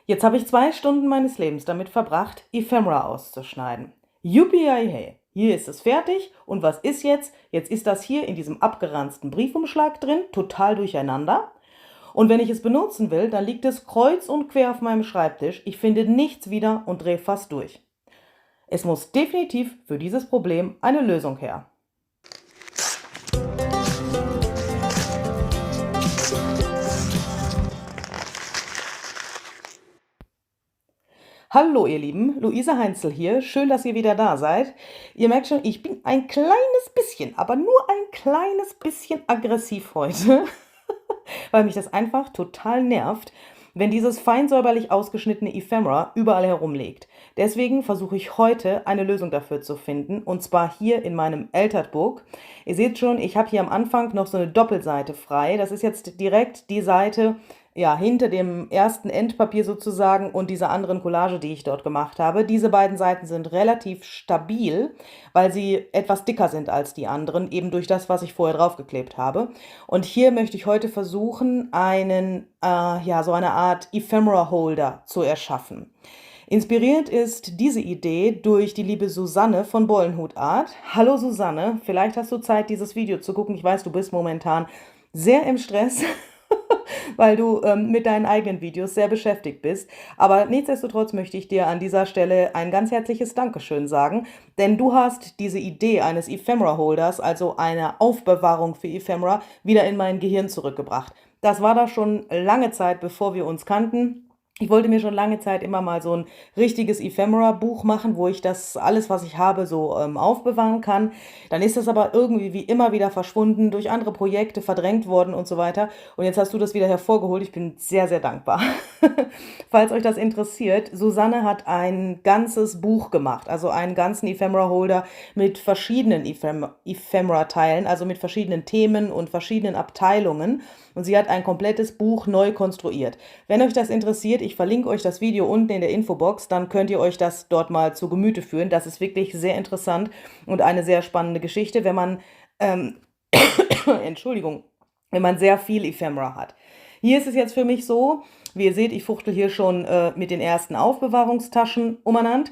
Jetzt habe ich 2 Stunden meines Lebens damit verbracht, Ephemera auszuschneiden. Yuppie, hey, hier ist es fertig. Und was ist jetzt? Jetzt ist das hier in diesem abgeranzten Briefumschlag drin, total durcheinander. Und wenn ich es benutzen will, dann liegt es kreuz und quer auf meinem Schreibtisch. Ich finde nichts wieder und drehe fast durch. Es muss definitiv für dieses Problem eine Lösung her. Hallo ihr Lieben, Luise Heinzel hier. Schön, dass ihr wieder da seid. Ihr merkt schon, ich bin ein kleines bisschen, aber nur ein kleines bisschen aggressiv heute, weil mich das einfach total nervt, wenn dieses fein säuberlich ausgeschnittene Ephemera überall herumliegt. Deswegen versuche ich heute eine Lösung dafür zu finden, und zwar hier in meinem Altered Book. Ihr seht schon, ich habe hier am Anfang noch so eine Doppelseite frei. Das ist jetzt direkt die Seite, ja, hinter dem ersten Endpapier sozusagen und dieser anderen Collage, die ich dort gemacht habe. Diese beiden Seiten sind relativ stabil, weil sie etwas dicker sind als die anderen, eben durch das, was ich vorher draufgeklebt habe. Und hier möchte ich heute versuchen, ja, so eine Art Ephemera-Holder zu erschaffen. Inspiriert ist diese Idee durch die liebe Susanne von Bollenhut Art. Hallo Susanne, vielleicht hast du Zeit, dieses Video zu gucken. Ich weiß, du bist momentan sehr im Stress, weil du mit deinen eigenen Videos sehr beschäftigt bist. Aber nichtsdestotrotz möchte ich dir an dieser Stelle ein ganz herzliches Dankeschön sagen, denn du hast diese Idee eines Ephemera-Holders, also einer Aufbewahrung für Ephemera, wieder in mein Gehirn zurückgebracht. Das war da schon lange Zeit, bevor wir uns kannten. Ich wollte mir schon lange Zeit immer mal so ein richtiges Ephemera-Buch machen, wo ich das alles, was ich habe, so aufbewahren kann. Dann ist das aber irgendwie wie immer wieder verschwunden, durch andere Projekte verdrängt worden und so weiter. Und jetzt hast du das wieder hervorgeholt. Ich bin sehr, sehr dankbar. Falls euch das interessiert, Susanne hat ein ganzes Buch gemacht, also einen ganzen Ephemera-Holder mit verschiedenen Ephemera-Teilen, also mit verschiedenen Themen und verschiedenen Abteilungen. Und sie hat ein komplettes Buch neu konstruiert. Wenn euch das interessiert, ich verlinke euch das Video unten in der Infobox, dann könnt ihr euch das dort mal zu Gemüte führen. Das ist wirklich sehr interessant und eine sehr spannende Geschichte, wenn man, Entschuldigung, wenn man sehr viel Ephemera hat. Hier ist es jetzt für mich so, wie ihr seht, ich fuchtel hier schon mit den ersten Aufbewahrungstaschen umeinander,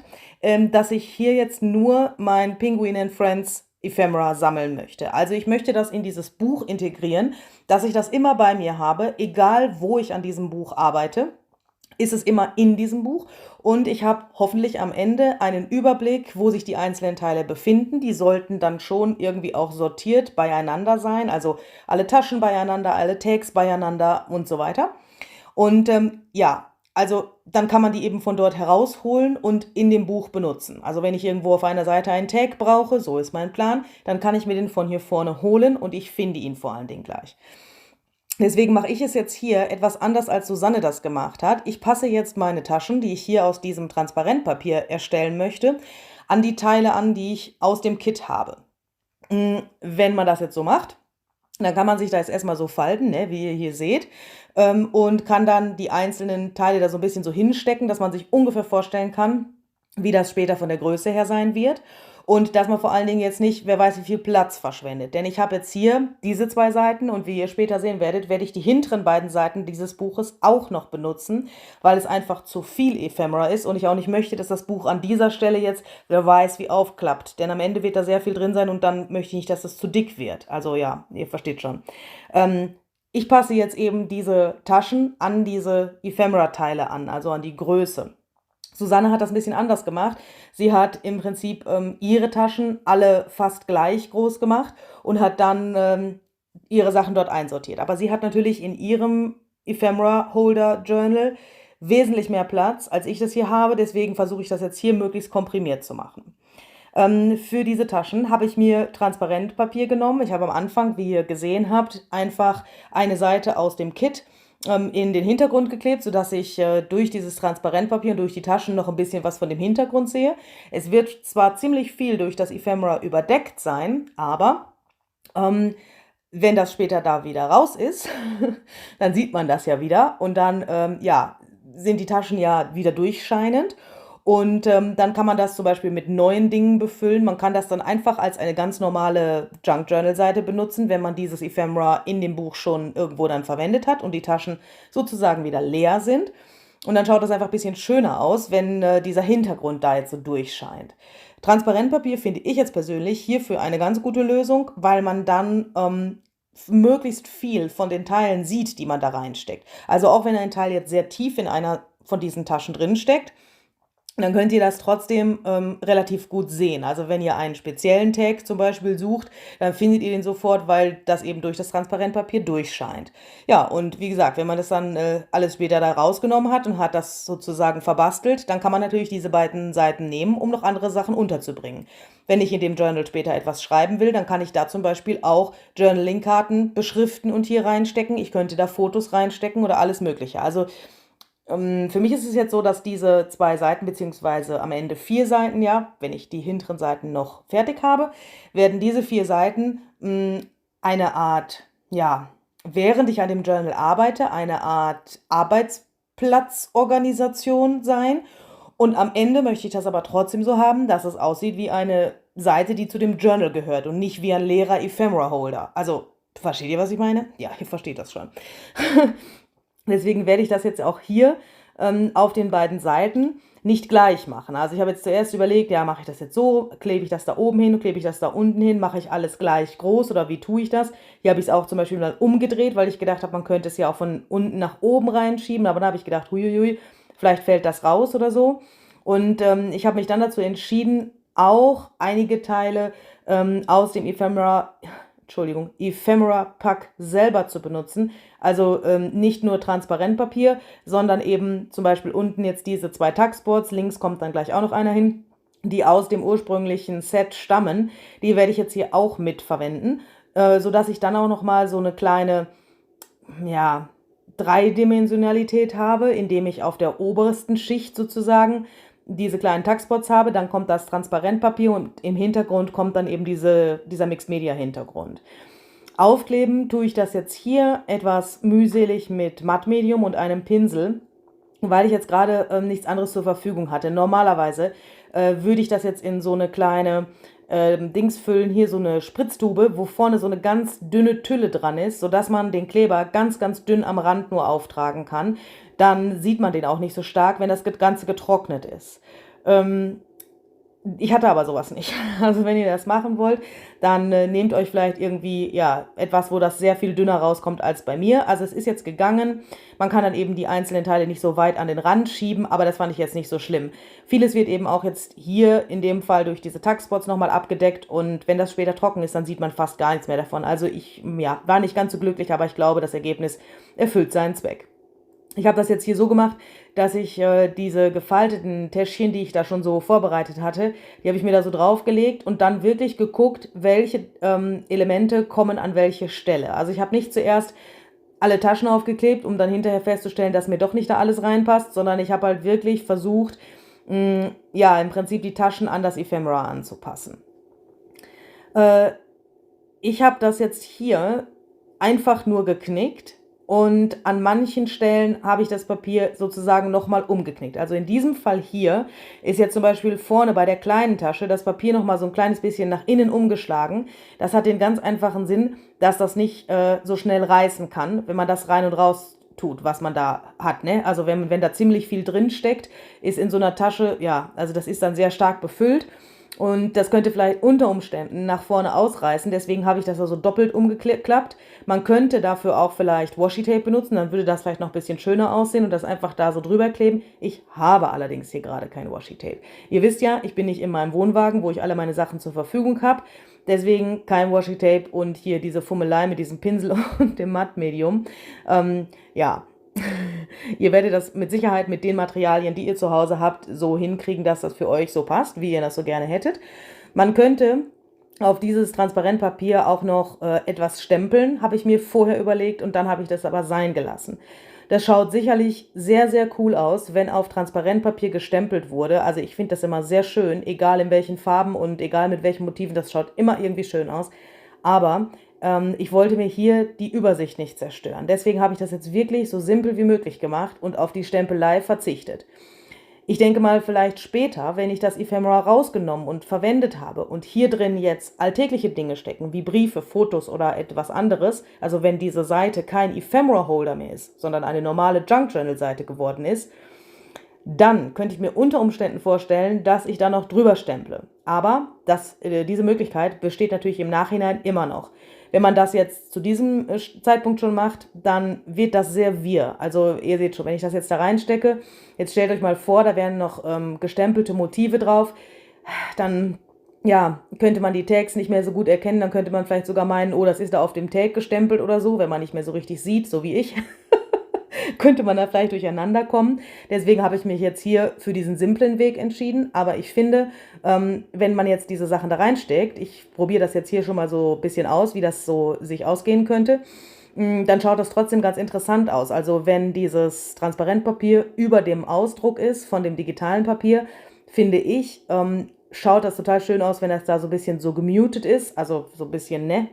dass ich hier jetzt nur mein Penguin and Friends Ephemera sammeln möchte. Also ich möchte das in dieses Buch integrieren, dass ich das immer bei mir habe, egal wo ich an diesem Buch arbeite, ist es immer in diesem Buch, und ich habe hoffentlich am Ende einen Überblick, wo sich die einzelnen Teile befinden. Die sollten dann schon irgendwie auch sortiert beieinander sein, also alle Taschen beieinander, alle Tags beieinander und so weiter. Und ja, also dann kann man die eben von dort herausholen und in dem Buch benutzen. Also wenn ich irgendwo auf einer Seite einen Tag brauche, so ist mein Plan, dann kann ich mir den von hier vorne holen und ich finde ihn vor allen Dingen gleich. Deswegen mache ich es jetzt hier etwas anders, als Susanne das gemacht hat. Ich passe jetzt meine Taschen, die ich hier aus diesem Transparentpapier erstellen möchte, an die Teile an, die ich aus dem Kit habe. Wenn man das jetzt so macht, dann kann man sich da jetzt erstmal so falten, ne, wie ihr hier seht, und kann dann die einzelnen Teile da so ein bisschen so hinstecken, dass man sich ungefähr vorstellen kann, wie das später von der Größe her sein wird. Und dass man vor allen Dingen jetzt nicht, wer weiß, wie viel Platz verschwendet. Denn ich habe jetzt hier diese 2 Seiten, und wie ihr später sehen werdet, werde ich die hinteren beiden Seiten dieses Buches auch noch benutzen, weil es einfach zu viel Ephemera ist und ich auch nicht möchte, dass das Buch an dieser Stelle jetzt, wer weiß, wie aufklappt. Denn am Ende wird da sehr viel drin sein und dann möchte ich nicht, dass es zu dick wird. Also ja, ihr versteht schon. Ich passe jetzt eben diese Taschen an diese Ephemera-Teile an, also an die Größe. Susanne hat das ein bisschen anders gemacht. Sie hat im Prinzip ihre Taschen alle fast gleich groß gemacht und hat dann ihre Sachen dort einsortiert. Aber sie hat natürlich in ihrem Ephemera Holder Journal wesentlich mehr Platz, als ich das hier habe. Deswegen versuche ich das jetzt hier möglichst komprimiert zu machen. Für diese Taschen habe ich mir Transparentpapier genommen. Ich habe am Anfang, wie ihr gesehen habt, einfach eine Seite aus dem Kit in den Hintergrund geklebt, sodass ich durch dieses Transparentpapier und durch die Taschen noch ein bisschen was von dem Hintergrund sehe. Es wird zwar ziemlich viel durch das Ephemera überdeckt sein, aber wenn das später da wieder raus ist, dann sieht man das ja wieder, und dann ja, sind die Taschen ja wieder durchscheinend. Und dann kann man das zum Beispiel mit neuen Dingen befüllen. Man kann das dann einfach als eine ganz normale Junk Journal Seite benutzen, wenn man dieses Ephemera in dem Buch schon irgendwo dann verwendet hat und die Taschen sozusagen wieder leer sind. und dann schaut das einfach ein bisschen schöner aus, wenn dieser Hintergrund da jetzt so durchscheint. Transparentpapier finde ich jetzt persönlich hierfür eine ganz gute Lösung, weil man dann möglichst viel von den Teilen sieht, die man da reinsteckt. Also auch wenn ein Teil jetzt sehr tief in einer von diesen Taschen drin steckt, dann könnt ihr das trotzdem relativ gut sehen. Also wenn ihr einen speziellen Tag zum Beispiel sucht, dann findet ihr den sofort, weil das eben durch das Transparentpapier durchscheint. Ja, und wie gesagt, wenn man das dann alles später da rausgenommen hat und hat das sozusagen verbastelt, dann kann man natürlich diese beiden Seiten nehmen, um noch andere Sachen unterzubringen. Wenn ich in dem Journal später etwas schreiben will, dann kann ich da zum Beispiel auch Journaling-Karten beschriften und hier reinstecken. Ich könnte da Fotos reinstecken oder alles Mögliche. Also für mich ist es jetzt so, dass diese 2 Seiten, beziehungsweise am Ende 4 Seiten, ja, wenn ich die hinteren Seiten noch fertig habe, werden diese 4 Seiten eine Art, ja, während ich an dem Journal arbeite, eine Art Arbeitsplatzorganisation sein. Und am Ende möchte ich das aber trotzdem so haben, dass es aussieht wie eine Seite, die zu dem Journal gehört und nicht wie ein leerer Ephemera-Holder. Also, versteht ihr, was ich meine? Ja, ihr versteht das schon. Deswegen werde ich das jetzt auch hier auf den beiden Seiten nicht gleich machen. Also ich habe jetzt zuerst überlegt, ja, mache ich das jetzt so, klebe ich das da oben hin, klebe ich das da unten hin, mache ich alles gleich groß oder wie tue ich das? Hier habe ich es auch zum Beispiel mal umgedreht, weil ich gedacht habe, man könnte es ja auch von unten nach oben reinschieben, aber dann habe ich gedacht, huiuiui, vielleicht fällt das raus oder so. Und ich habe mich dann dazu entschieden, auch einige Teile aus dem Ephemera-Pack selber zu benutzen. Also nicht nur Transparentpapier, sondern eben zum Beispiel unten jetzt diese 2 Tucksports, links kommt dann gleich auch noch einer hin, die aus dem ursprünglichen Set stammen. Die werde ich jetzt hier auch mitverwenden, sodass ich dann auch nochmal so eine kleine, ja, Dreidimensionalität habe, indem ich auf der obersten Schicht sozusagen diese kleinen Tuckspots habe, dann kommt das Transparentpapier und im Hintergrund kommt dann eben dieser Mixed Media Hintergrund. Aufkleben tue ich das jetzt hier etwas mühselig mit Mattmedium und einem Pinsel, weil ich jetzt gerade nichts anderes zur Verfügung hatte. Normalerweise würde ich das jetzt in so eine kleine Dings füllen, hier so eine Spritztube, wo vorne so eine ganz dünne Tülle dran ist, sodass man den Kleber ganz, ganz dünn am Rand nur auftragen kann. Dann sieht man den auch nicht so stark, wenn das Ganze getrocknet ist. Ich hatte aber sowas nicht. Also wenn ihr das machen wollt, dann nehmt euch vielleicht irgendwie, ja, etwas, wo das sehr viel dünner rauskommt als bei mir. Also es ist jetzt gegangen. Man kann dann eben die einzelnen Teile nicht so weit an den Rand schieben, aber das fand ich jetzt nicht so schlimm. Vieles wird eben auch jetzt hier in dem Fall durch diese Tuckspots nochmal abgedeckt und wenn das später trocken ist, dann sieht man fast gar nichts mehr davon. Also ich, ja, war nicht ganz so glücklich, aber ich glaube, das Ergebnis erfüllt seinen Zweck. Ich habe das jetzt hier so gemacht, dass ich diese gefalteten Täschchen, die ich da schon so vorbereitet hatte, die habe ich mir da so draufgelegt und dann wirklich geguckt, welche Elemente kommen an welche Stelle. Also ich habe nicht zuerst alle Taschen aufgeklebt, um dann hinterher festzustellen, dass mir doch nicht da alles reinpasst, sondern ich habe halt wirklich versucht, ja, im Prinzip die Taschen an das Ephemera anzupassen. Ich habe das jetzt hier einfach nur geknickt. Und an manchen Stellen habe ich das Papier sozusagen nochmal umgeknickt. Also in diesem Fall hier ist jetzt zum Beispiel vorne bei der kleinen Tasche das Papier nochmal so ein kleines bisschen nach innen umgeschlagen. Das hat den ganz einfachen Sinn, dass das nicht so schnell reißen kann, wenn man das rein und raus tut, was man da hat. Ne? Also wenn da ziemlich viel drin steckt, ist in so einer Tasche, ja, also das ist dann sehr stark befüllt. Und das könnte vielleicht unter Umständen nach vorne ausreißen. Deswegen habe ich das also doppelt umgeklappt. Man könnte dafür auch vielleicht Washi-Tape benutzen. Dann würde das vielleicht noch ein bisschen schöner aussehen und das einfach da so drüber kleben. Ich habe allerdings hier gerade kein Washi-Tape. Ihr wisst ja, ich bin nicht in meinem Wohnwagen, wo ich alle meine Sachen zur Verfügung habe. Deswegen kein Washi-Tape und hier diese Fummelei mit diesem Pinsel und dem Mattmedium. Ja, ihr werdet das mit Sicherheit mit den Materialien, die ihr zu Hause habt, so hinkriegen, dass das für euch so passt, wie ihr das so gerne hättet. Man könnte auf dieses Transparentpapier auch noch etwas stempeln, habe ich mir vorher überlegt und dann habe ich das aber sein gelassen. Das schaut sicherlich sehr, sehr cool aus, wenn auf Transparentpapier gestempelt wurde. Also ich finde das immer sehr schön, egal in welchen Farben und egal mit welchen Motiven, das schaut immer irgendwie schön aus. Aber ich wollte mir hier die Übersicht nicht zerstören. Deswegen habe ich das jetzt wirklich so simpel wie möglich gemacht und auf die Stempelei verzichtet. Ich denke mal, vielleicht später, wenn ich das Ephemera rausgenommen und verwendet habe und hier drin jetzt alltägliche Dinge stecken, wie Briefe, Fotos oder etwas anderes, also wenn diese Seite kein Ephemera-Holder mehr ist, sondern eine normale Junk-Journal-Seite geworden ist, Dann könnte ich mir unter Umständen vorstellen, dass ich da noch drüber stemple. Aber diese Möglichkeit besteht natürlich im Nachhinein immer noch. Wenn man das jetzt zu diesem Zeitpunkt schon macht, dann wird das sehr wirr. Also ihr seht schon, wenn ich das jetzt da reinstecke, jetzt stellt euch mal vor, da wären noch gestempelte Motive drauf, dann ja, könnte man die Tags nicht mehr so gut erkennen, dann könnte man vielleicht sogar meinen, oh, das ist da auf dem Tag gestempelt oder so, wenn man nicht mehr so richtig sieht, so wie ich. Könnte man da vielleicht durcheinander kommen. Deswegen habe ich mich jetzt hier für diesen simplen Weg entschieden. Aber ich finde, wenn man jetzt diese Sachen da reinsteckt, ich probiere das jetzt hier schon mal so ein bisschen aus, wie das so sich ausgehen könnte, dann schaut das trotzdem ganz interessant aus. Also wenn dieses Transparentpapier über dem Ausdruck ist von dem digitalen Papier, finde ich, schaut das total schön aus, wenn das da so ein bisschen so gemutet ist, also so ein bisschen, ne,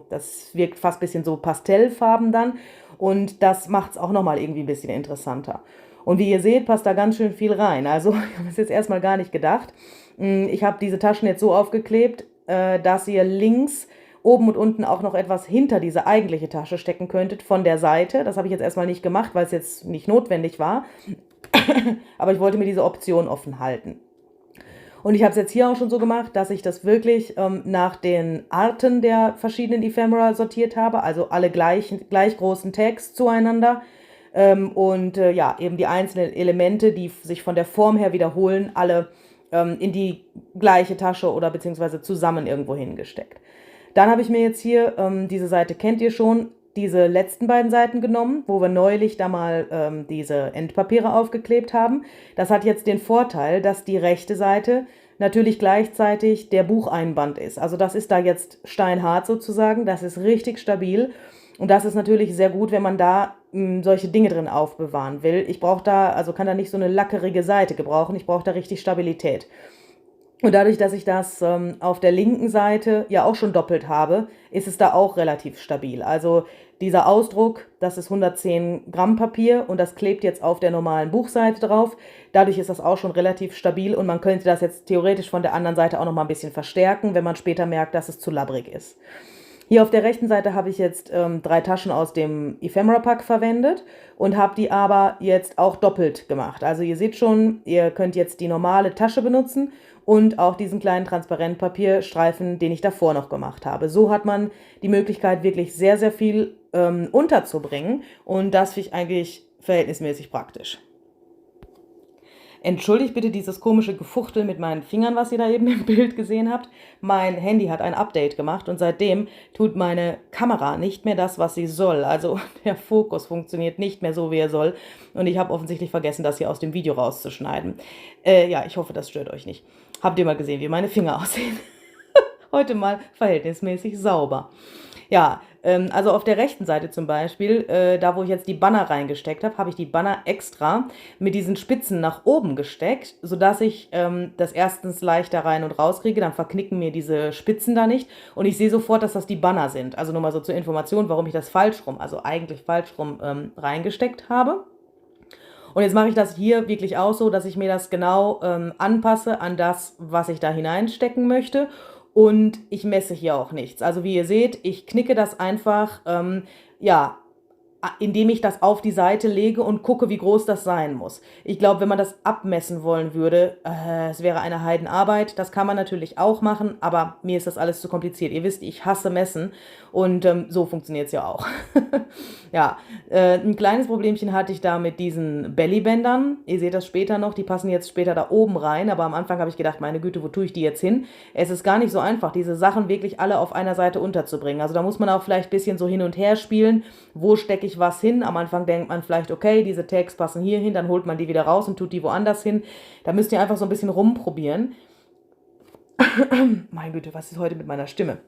das wirkt fast ein bisschen so Pastellfarben dann und das macht es auch nochmal irgendwie ein bisschen interessanter. Und wie ihr seht, passt da ganz schön viel rein. Also ich habe es jetzt erstmal gar nicht gedacht. Ich habe diese Taschen jetzt so aufgeklebt, dass ihr links oben und unten auch noch etwas hinter diese eigentliche Tasche stecken könntet von der Seite. Das habe ich jetzt erstmal nicht gemacht, weil es jetzt nicht notwendig war. Aber ich wollte mir diese Option offen halten. Und ich habe es jetzt hier auch schon so gemacht, dass ich das wirklich nach den Arten der verschiedenen Ephemera sortiert habe, also alle gleich großen Tags zueinander ja, eben die einzelnen Elemente, die sich von der Form her wiederholen, alle in die gleiche Tasche oder beziehungsweise zusammen irgendwo hingesteckt. Dann habe ich mir jetzt hier, diese Seite kennt ihr schon, diese letzten beiden Seiten genommen, wo wir neulich da mal diese Endpapiere aufgeklebt haben. Das hat jetzt den Vorteil, dass die rechte Seite natürlich gleichzeitig der Bucheinband ist. Also das ist da jetzt steinhart sozusagen, das ist richtig stabil. Und das ist natürlich sehr gut, wenn man da solche Dinge drin aufbewahren will. Ich brauche da, also kann da nicht so eine lackerige Seite gebrauchen, ich brauche da richtig Stabilität. Und dadurch, dass ich das auf der linken Seite ja auch schon doppelt habe, ist es da auch relativ stabil. Also dieser Ausdruck, das ist 110 Gramm Papier und das klebt jetzt auf der normalen Buchseite drauf. Dadurch ist das auch schon relativ stabil und man könnte das jetzt theoretisch von der anderen Seite auch noch mal ein bisschen verstärken, wenn man später merkt, dass es zu labbrig ist. Hier auf der rechten Seite habe ich jetzt 3 Taschen aus dem Ephemera Pack verwendet und habe die aber jetzt auch doppelt gemacht. Also ihr seht schon, ihr könnt jetzt die normale Tasche benutzen und auch diesen kleinen Transparentpapierstreifen, den ich davor noch gemacht habe. So hat man die Möglichkeit, wirklich sehr, sehr viel unterzubringen und das finde ich eigentlich verhältnismäßig praktisch. Entschuldigt bitte dieses komische Gefuchtel mit meinen Fingern, was ihr da eben im Bild gesehen habt. Mein Handy hat ein Update gemacht und seitdem tut meine Kamera nicht mehr das, was sie soll. Also der Fokus funktioniert nicht mehr so, wie er soll. Und ich habe offensichtlich vergessen, das hier aus dem Video rauszuschneiden. Ja, ich hoffe, das stört euch nicht. Habt ihr mal gesehen, wie meine Finger aussehen? Heute mal verhältnismäßig sauber. Ja, also auf der rechten Seite zum Beispiel, da wo ich jetzt die Banner reingesteckt habe, habe ich die Banner extra mit diesen Spitzen nach oben gesteckt, sodass ich das erstens leichter rein und raus kriege, dann verknicken mir diese Spitzen da nicht und ich sehe sofort, dass das die Banner sind. Also nur mal so zur Information, warum ich das falsch rum, also eigentlich falsch rum reingesteckt habe. Und jetzt mache ich das hier wirklich auch so, dass ich mir das genau anpasse an das, was ich da hineinstecken möchte. Und ich messe hier auch nichts. Also wie ihr seht, ich knicke das einfach, ja, indem ich das auf die Seite lege und gucke, wie groß das sein muss. Ich glaube, wenn man das abmessen wollen würde, es wäre eine Heidenarbeit. Das kann man natürlich auch machen, aber mir ist das alles zu kompliziert. Ihr wisst, ich hasse Messen und so funktioniert es ja auch. Ja, ein kleines Problemchen hatte ich da mit diesen Bellybändern. Ihr seht das später noch, die passen jetzt später da oben rein, aber am Anfang habe ich gedacht, meine Güte, wo tue ich die jetzt hin? Es ist gar nicht so einfach, diese Sachen wirklich alle auf einer Seite unterzubringen. Also da muss man auch vielleicht ein bisschen so hin und her spielen. Wo stecke ich was hin? Am Anfang denkt man vielleicht, okay, diese Tags passen hier hin, dann holt man die wieder raus und tut die woanders hin. Da müsst ihr einfach so ein bisschen rumprobieren. Meine Güte, was ist heute mit meiner Stimme?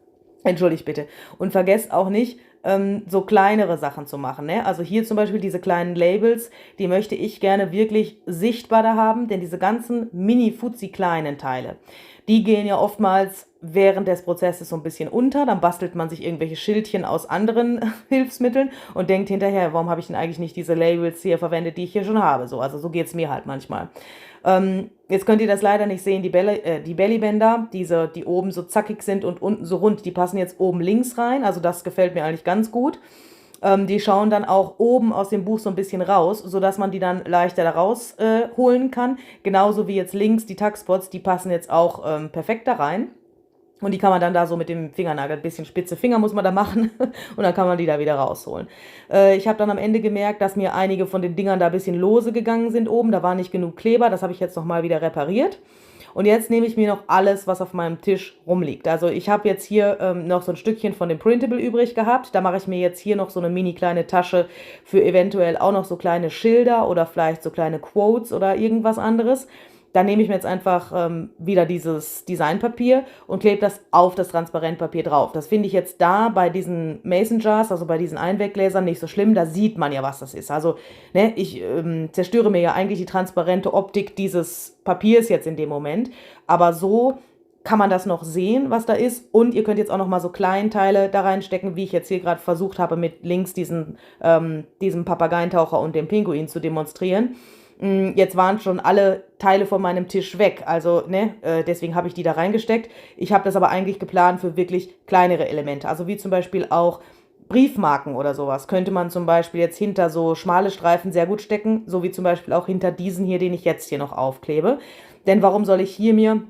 Entschuldigt bitte. Und vergesst auch nicht, so kleinere Sachen zu machen. Ne? Also hier zum Beispiel diese kleinen Labels, die möchte ich gerne wirklich sichtbar da haben, denn diese ganzen mini-futzi-kleinen Teile, die gehen ja oftmals während des Prozesses so ein bisschen unter. Dann bastelt man sich irgendwelche Schildchen aus anderen Hilfsmitteln und denkt hinterher, warum habe ich denn eigentlich nicht diese Labels hier verwendet, die ich hier schon habe. So, also so geht es mir halt manchmal. Jetzt könnt ihr das leider nicht sehen, die Bellybänder, die oben so zackig sind und unten so rund, die passen jetzt oben links rein, also das gefällt mir eigentlich ganz gut. Die schauen dann auch oben aus dem Buch so ein bisschen raus, sodass man die dann leichter da rausholen holen kann. Genauso wie jetzt links die Tuckspots, die passen jetzt auch perfekt da rein. Und die kann man dann da so mit dem Fingernagel, ein bisschen spitze Finger muss man da machen und dann kann man die da wieder rausholen. Ich habe dann am Ende gemerkt, dass mir einige von den Dingern da ein bisschen lose gegangen sind oben. Da war nicht genug Kleber, das habe ich jetzt nochmal wieder repariert. Und jetzt nehme ich mir noch alles, was auf meinem Tisch rumliegt. Also ich habe jetzt hier noch so ein Stückchen von dem Printable übrig gehabt. Da mache ich mir jetzt hier noch so eine mini kleine Tasche für eventuell auch noch so kleine Schilder oder vielleicht so kleine Quotes oder irgendwas anderes. Da nehme ich mir jetzt einfach wieder dieses Designpapier und klebe das auf das Transparentpapier drauf. Das finde ich jetzt da bei diesen Mason Jars, also bei diesen Einweggläsern, nicht so schlimm. Da sieht man ja, was das ist. Also ne, ich zerstöre mir ja eigentlich die transparente Optik dieses Papiers jetzt in dem Moment. Aber so kann man das noch sehen, was da ist. Und ihr könnt jetzt auch noch mal so Kleinteile da reinstecken, wie ich jetzt hier gerade versucht habe, mit links diesem Papageientaucher und dem Pinguin zu demonstrieren. Jetzt waren schon alle Teile von meinem Tisch weg, also ne, deswegen habe ich die da reingesteckt. Ich habe das aber eigentlich geplant für wirklich kleinere Elemente, also wie zum Beispiel auch Briefmarken oder sowas. Könnte man zum Beispiel jetzt hinter so schmale Streifen sehr gut stecken, so wie zum Beispiel auch hinter diesen hier, den ich jetzt hier noch aufklebe. Denn warum soll ich hier mir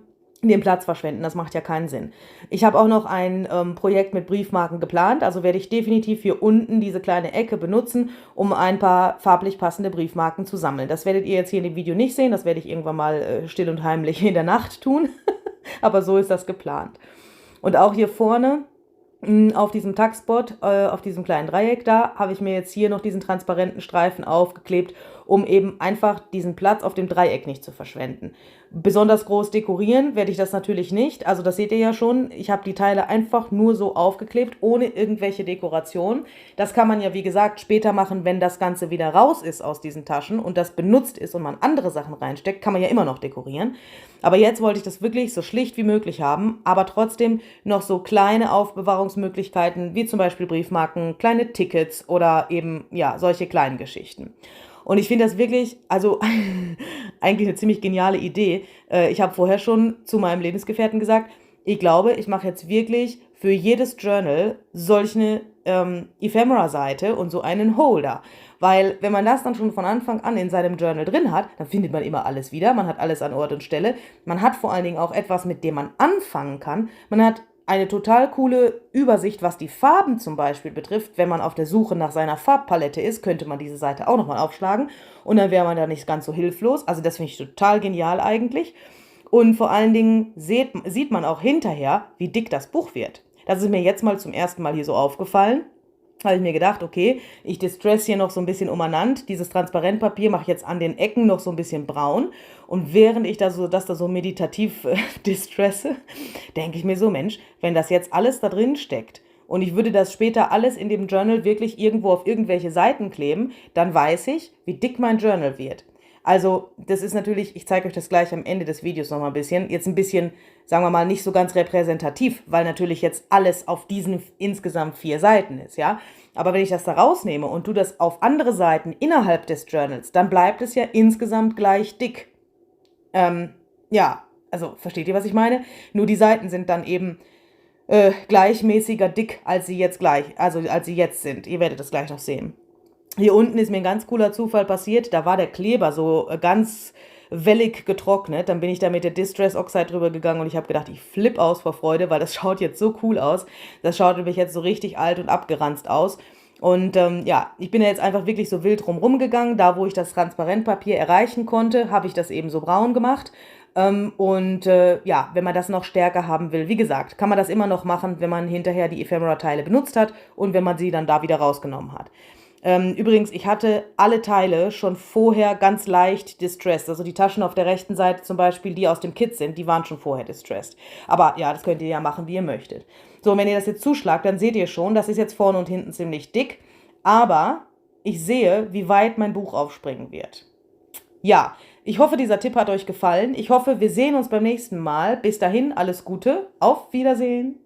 den Platz verschwenden? Das macht ja keinen Sinn. Ich habe auch noch ein Projekt mit Briefmarken geplant, also werde ich definitiv hier unten diese kleine Ecke benutzen, um ein paar farblich passende Briefmarken zu sammeln. Das werdet ihr jetzt hier in dem Video nicht sehen, das werde ich irgendwann mal still und heimlich in der Nacht tun, aber so ist das geplant. Und auch hier vorne auf diesem Tuckspot, auf diesem kleinen Dreieck da, habe ich mir jetzt hier noch diesen transparenten Streifen aufgeklebt, um eben einfach diesen Platz auf dem Dreieck nicht zu verschwenden. Besonders groß dekorieren werde ich das natürlich nicht, also das seht ihr ja schon, ich habe die Teile einfach nur so aufgeklebt, ohne irgendwelche Dekoration. Das kann man ja wie gesagt später machen, wenn das Ganze wieder raus ist aus diesen Taschen und das benutzt ist und man andere Sachen reinsteckt, kann man ja immer noch dekorieren. Aber jetzt wollte ich das wirklich so schlicht wie möglich haben, aber trotzdem noch so kleine Aufbewahrungsmöglichkeiten, wie zum Beispiel Briefmarken, kleine Tickets oder eben, ja, solche kleinen Geschichten. Und ich finde das wirklich, also eigentlich eine ziemlich geniale Idee. Ich habe vorher schon zu meinem Lebensgefährten gesagt, ich glaube, ich mache jetzt wirklich für jedes Journal solch eine Ephemera-Seite und so einen Holder. Weil wenn man das dann schon von Anfang an in seinem Journal drin hat, dann findet man immer alles wieder, man hat alles an Ort und Stelle. Man hat vor allen Dingen auch etwas, mit dem man anfangen kann. Man hat eine total coole Übersicht, was die Farben zum Beispiel betrifft. Wenn man auf der Suche nach seiner Farbpalette ist, könnte man diese Seite auch nochmal aufschlagen und dann wäre man da nicht ganz so hilflos. Also das finde ich total genial eigentlich. Und vor allen Dingen sieht man auch hinterher, wie dick das Buch wird. Das ist mir jetzt mal zum ersten Mal hier so aufgefallen. Habe ich mir gedacht, okay, ich distress hier noch so ein bisschen umeinander. Dieses Transparentpapier mache ich jetzt an den Ecken noch so ein bisschen braun. Und während ich das da so meditativ distresse, denke ich mir so, Mensch, wenn das jetzt alles da drin steckt und ich würde das später alles in dem Journal wirklich irgendwo auf irgendwelche Seiten kleben, dann weiß ich, wie dick mein Journal wird. Also das ist natürlich, ich zeige euch das gleich am Ende des Videos nochmal ein bisschen, jetzt ein bisschen, sagen wir mal, nicht so ganz repräsentativ, weil natürlich jetzt alles auf diesen insgesamt 4 Seiten ist, ja. Aber wenn ich das da rausnehme und tu das auf andere Seiten innerhalb des Journals, dann bleibt es ja insgesamt gleich dick. Ja, also versteht ihr, was ich meine? Nur die Seiten sind dann eben gleichmäßiger dick, als sie jetzt sind. Ihr werdet das gleich noch sehen. Hier unten ist mir ein ganz cooler Zufall passiert, da war der Kleber so ganz wellig getrocknet, dann bin ich da mit der Distress Oxide drüber gegangen und ich habe gedacht, ich flippe aus vor Freude, weil das schaut jetzt so cool aus, das schaut nämlich jetzt so richtig alt und abgeranzt aus und ja, ich bin ja jetzt einfach wirklich so wild rumrum gegangen, da wo ich das Transparentpapier erreichen konnte, habe ich das eben so braun gemacht. Ja, wenn man das noch stärker haben will, wie gesagt, kann man das immer noch machen, wenn man hinterher die Ephemera-Teile benutzt hat und wenn man sie dann da wieder rausgenommen hat. Übrigens, ich hatte alle Teile schon vorher ganz leicht distressed. Also die Taschen auf der rechten Seite zum Beispiel, die aus dem Kit sind, die waren schon vorher distressed. Aber ja, das könnt ihr ja machen, wie ihr möchtet. So, und wenn ihr das jetzt zuschlagt, dann seht ihr schon, das ist jetzt vorne und hinten ziemlich dick. Aber ich sehe, wie weit mein Buch aufspringen wird. Ja, ich hoffe, dieser Tipp hat euch gefallen. Ich hoffe, wir sehen uns beim nächsten Mal. Bis dahin, alles Gute. Auf Wiedersehen.